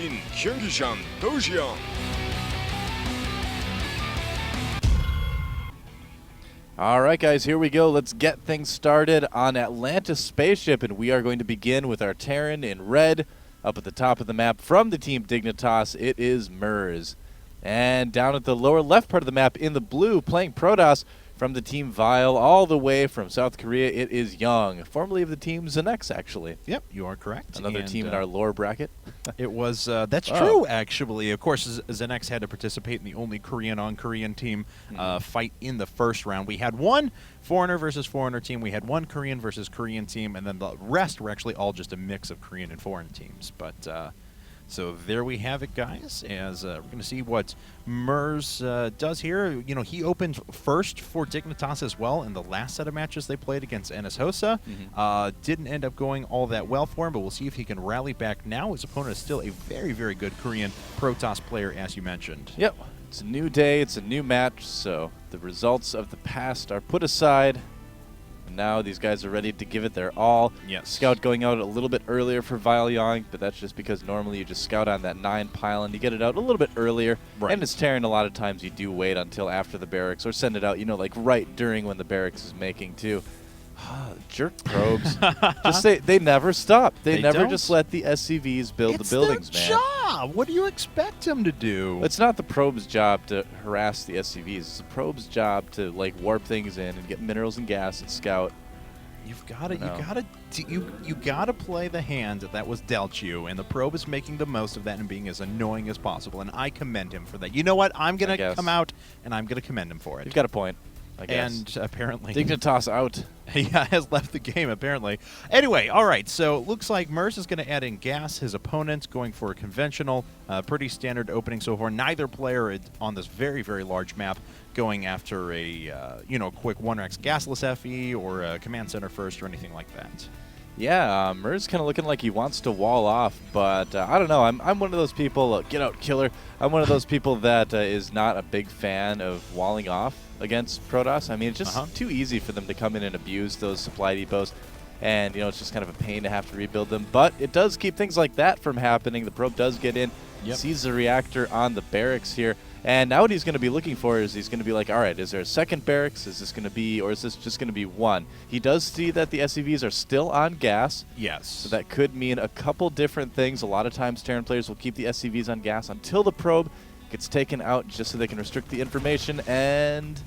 긴 경기장 도시형. All right, guys, here we go. Let's get things started on Atlantis Spaceship, and we are going to begin with our Terran in red. Up at the top of the map from the team Dignitas, it is MERZ. And down at the lower left part of the map in the blue, playing Protoss from the team Vile, all the way from South Korea, it is Young, formerly of the team Zenex, actually. Yep, you are correct. Another team in our lore bracket. It was, that's true, actually. Of course, Zenex had to participate in the only Korean-on-Korean team fight in the first round. We had one foreigner versus foreigner team. We had one Korean versus Korean team, and then the rest were actually all just a mix of Korean and foreign teams. But so there we have it, guys, as we're going to see what MERZ does here. You know, he opened first for Dignitas as well in the last set of matches they played against Hosa. Didn't end up going all that well for him, but we'll see if he can rally back now. His opponent is still a very, very good Korean Protoss player, as you mentioned. Yep, it's a new day, it's a new match, so the results of the past are put aside. Now these guys are ready to give it their all. Yes. Scout going out a little bit earlier for Vile.Yong, but that's just because normally you just scout on that 9 pylon. You get it out a little bit earlier. Right. And it's Terran, a lot of times you do wait until after the barracks or send it out, you know, like right during when the barracks is making too. Jerk probes. Just they never stop. They never don't. just let the SCVs build the buildings, It's their job. What do you expect them to do? It's not the probe's job to harass the SCVs. It's the probe's job to like warp things in and get minerals and gas and scout. You gotta play the hand that was dealt you, and the probe is making the most of that and being as annoying as possible. And I commend him for that. You know what? I'm gonna come out and I'm gonna commend him for it. You've got a point, I guess. And apparently Dignitas out. Yeah, has left the game, apparently. Anyway, all right, so looks like MERZ is going to add in gas. His opponent's going for a conventional, pretty standard opening so far. Neither player on this very, very large map going after a, quick 1-Rex gasless FE or a command center first or anything like that. Yeah, MERZ kind of looking like he wants to wall off, but I don't know. I'm one of those people, get out killer. I'm one of those people that is not a big fan of walling off against Protoss. I mean, it's just too easy for them to come in and abuse those supply depots, and it's just kind of a pain to have to rebuild them. But it does keep things like that from happening. The probe does get in, sees the reactor on the barracks here, and now what he's going to be looking for is he's going to be like, all right, is there a second barracks? Is this going to be, or is this just going to be one? He does see that the SCVs are still on gas. Yes. So that could mean a couple different things. A lot of times Terran players will keep the SCVs on gas until the probe gets taken out just so they can restrict the information. And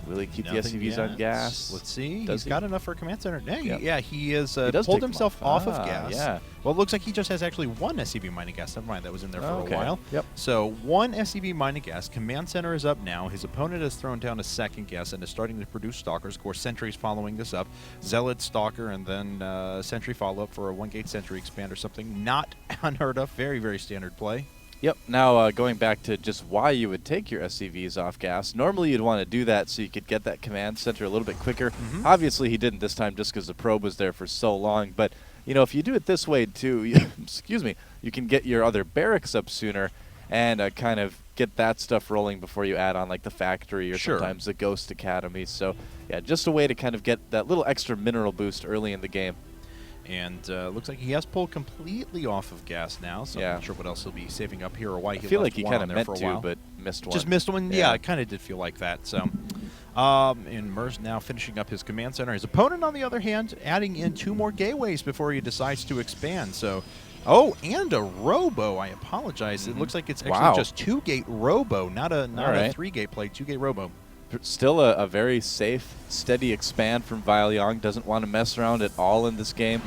will he keep the SCVs on gas? Let's see. He's got enough for a command center. Yeah, he has he pulled himself off of gas. Yeah. Well, it looks like he just has actually one SCV mining gas. Never mind, that was in there for a while. Yep. So one SCV mining gas. Command center is up now. His opponent has thrown down a second gas and is starting to produce stalkers. Of course, Sentry's following this up. Zealot, Stalker, and then Sentry follow-up for a 1-gate Sentry expand or something. Not unheard of. Very, very standard play. Yep. Now, going back to just why you would take your SCVs off gas, normally you'd want to do that so you could get that command center a little bit quicker. Obviously, he didn't this time just because the probe was there for so long. But, if you do it this way, too, you can get your other barracks up sooner and kind of get that stuff rolling before you add on, like, the factory or sometimes the Ghost Academy. So, yeah, just a way to kind of get that little extra mineral boost early in the game. And looks like he has pulled completely off of gas now, so I'm not sure what else he'll be saving up here or why he feel left like he kind of meant to, but missed one. Just missed one? Yeah, it kind of did feel like that. So, and MERZ now finishing up his command center. His opponent, on the other hand, adding in 2 more gateways before he decides to expand. So, and a robo. I apologize. It looks like it's actually just 2-gate robo, not a 3-gate play, 2-gate robo. Still a very safe, steady expand from Vile.Yong. Doesn't want to mess around at all in this game.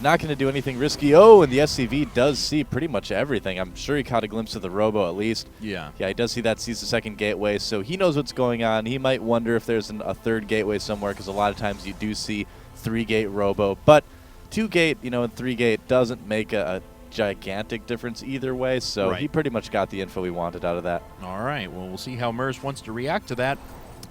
Not going to do anything risky. Oh, and the SCV does see pretty much everything. I'm sure he caught a glimpse of the robo at least. Yeah, he does see that, sees the second gateway, so he knows what's going on. He might wonder if there's a third gateway somewhere, because a lot of times you do see 3-gate robo. But 2-gate, and 3-gate doesn't make a gigantic difference either way, so he pretty much got the info he wanted out of that. All right, well, we'll see how MERZ wants to react to that.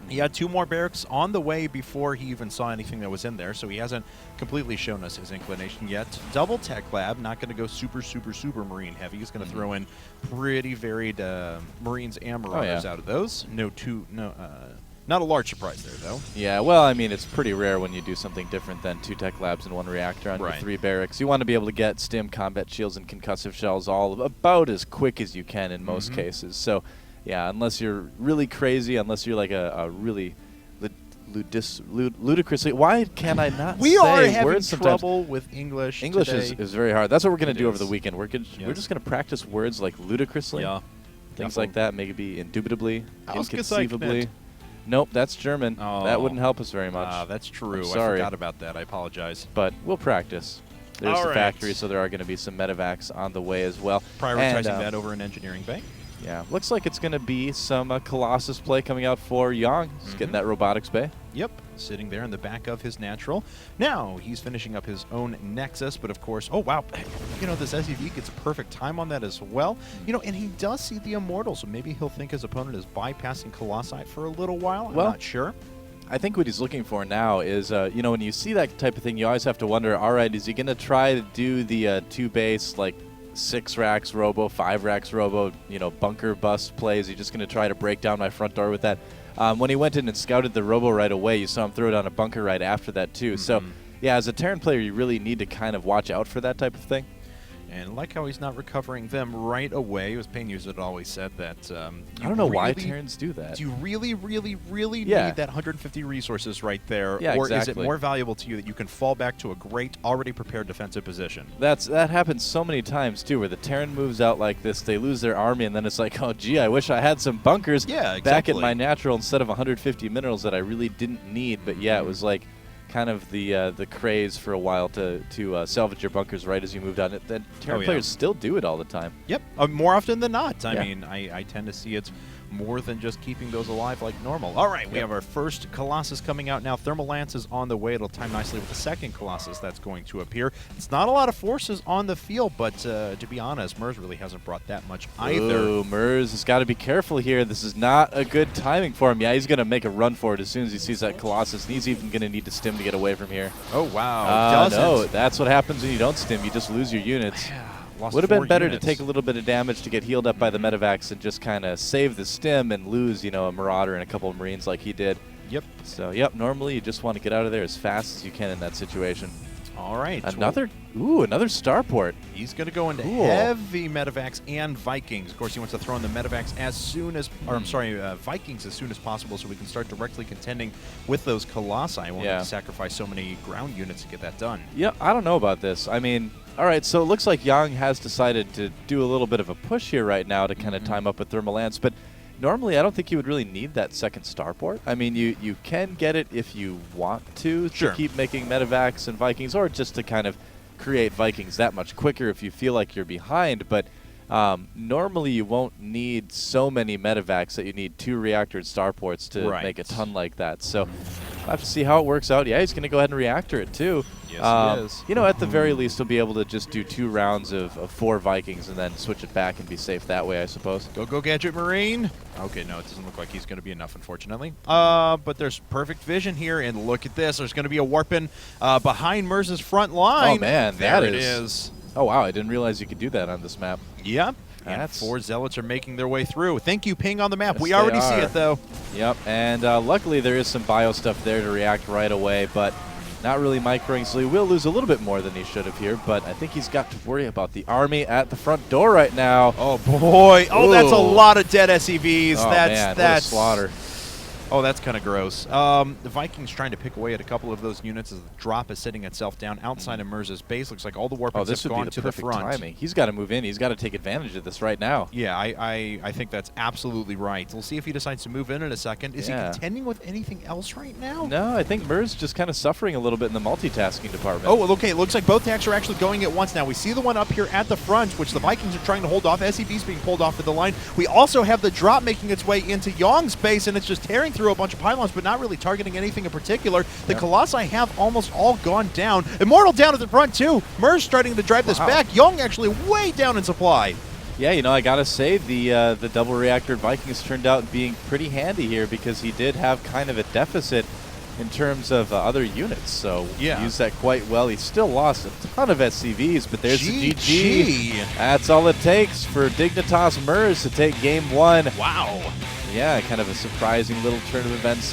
He had 2 more barracks on the way before he even saw anything that was in there, so he hasn't completely shown us his inclination yet. Double Tech Lab, not going to go super, super, super Marine heavy. He's going to throw in pretty varied Marines and Marauders out of those. Not a large surprise there, though. Yeah, well, I mean, it's pretty rare when you do something different than 2 tech labs and 1 reactor on your 3 barracks. You want to be able to get stim, combat shields, and concussive shells all about as quick as you can in most cases. So, yeah, unless you're really crazy, unless you're like a really ludicrously... Why can I not we say are having words sometimes? trouble with English English today. is very hard. That's what we're going to do over the is. weekend. We're just going to practice words like ludicrously. Yeah. Things like that, maybe indubitably, Ausgezeichnet. inconceivably. Nope, that's German. Oh. That wouldn't help us very much. That's true. I'm sorry. I forgot about that. I apologize. But we'll practice. There's All the right. factory, so there are going to be some medevacs on the way as well. Prioritizing And, that over an engineering bay. Yeah, looks like it's going to be some Colossus play coming out for Yong. He's getting that robotics bay. Yep, sitting there in the back of his natural. Now he's finishing up his own Nexus, but of course, oh wow, you know, this SUV gets a perfect time on that as well. You know, and he does see the Immortal, so maybe he'll think his opponent is bypassing Colossi for a little while. I'm not sure. I think what he's looking for now is, you know, when you see that type of thing, you always have to wonder, all right, is he going to try to do the 2 base, like 6 racks robo, 5 racks robo, you know, bunker bust plays? He's just going to try to break down my front door with that. When he went in and scouted the robo right away, you saw him throw down a bunker right after that too. So, yeah, as a Terran player, you really need to kind of watch out for that type of thing. And like how he's not recovering them right away. It was Pain User that always said that. I don't know why Terrans do that. Do you really need that 150 resources right there? Yeah, or exactly. is it more valuable to you that you can fall back to a great, already prepared defensive position? That happens so many times too, where the Terran moves out like this, they lose their army, and then it's like, oh gee, I wish I had some bunkers back at my natural instead of 150 minerals that I really didn't need. But yeah, it was like kind of the craze for a while to salvage your bunkers right as you moved on. Terran players still do it all the time. Yep, more often than not. I mean, I tend to see it's more than just keeping those alive like normal. All right, we have our first Colossus coming out now. Thermal Lance is on the way. It'll time nicely with the second Colossus that's going to appear. It's not a lot of forces on the field, but to be honest, MeRz really hasn't brought that much either. Ooh, MeRz has got to be careful here. This is not a good timing for him. Yeah, he's going to make a run for it as soon as he sees that Colossus, and he's even going to need to stim to get away from here. Oh, wow. No, that's what happens when you don't stim. You just lose your units. Would have been better to take a little bit of damage to get healed up by the medevacs and just kind of save the stim and lose, you know, a Marauder and a couple of Marines like he did. Yep. So, yep, normally you just want to get out of there as fast as you can in that situation. All right. Another starport. He's going to go into heavy medevacs and Vikings. Of course, he wants to throw in the medevacs as soon as, or I'm sorry, Vikings as soon as possible so we can start directly contending with those Colossi. I won't have to sacrifice so many ground units to get that done. Yeah, I don't know about this. I mean, all right, so it looks like Yong has decided to do a little bit of a push here right now to kind of time up with Thermal Lance, but normally I don't think you would really need that second starport. I mean, you can get it if you want to keep making medevacs and Vikings, or just to kind of create Vikings that much quicker if you feel like you're behind, but normally you won't need so many medevacs that you need 2 reactor starports to make a ton like that. So I'll have to see how it works out. Yeah, he's going to go ahead and reactor it too. Yes, he is. You know, at the very least, he'll be able to just do 2 rounds of 4 Vikings and then switch it back and be safe that way, I suppose. Go, Gadget Marine. Okay, no, it doesn't look like he's going to be enough, unfortunately. But there's perfect vision here, and look at this. There's going to be a Warpin behind MeRz's front line. Oh, man, there it is. Oh, wow, I didn't realize you could do that on this map. Yep. And 4 Zealots are making their way through. Thank you, Ping, on the map. Yes, we already see it, though. Yep, and luckily there is some bio stuff there to react right away, but not really microing, so he will lose a little bit more than he should have here, but I think he's got to worry about the army at the front door right now. Oh, boy. Oh, that's a lot of dead SEVs. Oh, man, what a slaughter. Oh, that's kind of gross. The Vikings trying to pick away at a couple of those units as the drop is sitting itself down outside of MeRz's base. Looks like all the warpings have gone to the front. Timing. He's got to move in. He's got to take advantage of this right now. Yeah, I think that's absolutely right. We'll see if he decides to move in a second. Is he contending with anything else right now? No, I think MeRz just kind of suffering a little bit in the multitasking department. Oh, okay. It looks like both TACs are actually going at once now. We see the one up here at the front, which the Vikings are trying to hold off. SEV's being pulled off to the line. We also have the drop making its way into Yong's base, and it's just tearing through a bunch of pylons, but not really targeting anything in particular. The Colossi have almost all gone down. Immortal down at the front, too. MeRz starting to drive this back. Yong actually way down in supply. Yeah, you know, I got to say, the double reactor Vikings turned out being pretty handy here because he did have kind of a deficit in terms of other units, so he used that quite well. He still lost a ton of SCVs, but there's the GG. That's all it takes for Dignitas.meRz to take Game 1. Wow. Yeah, kind of a surprising little turn of events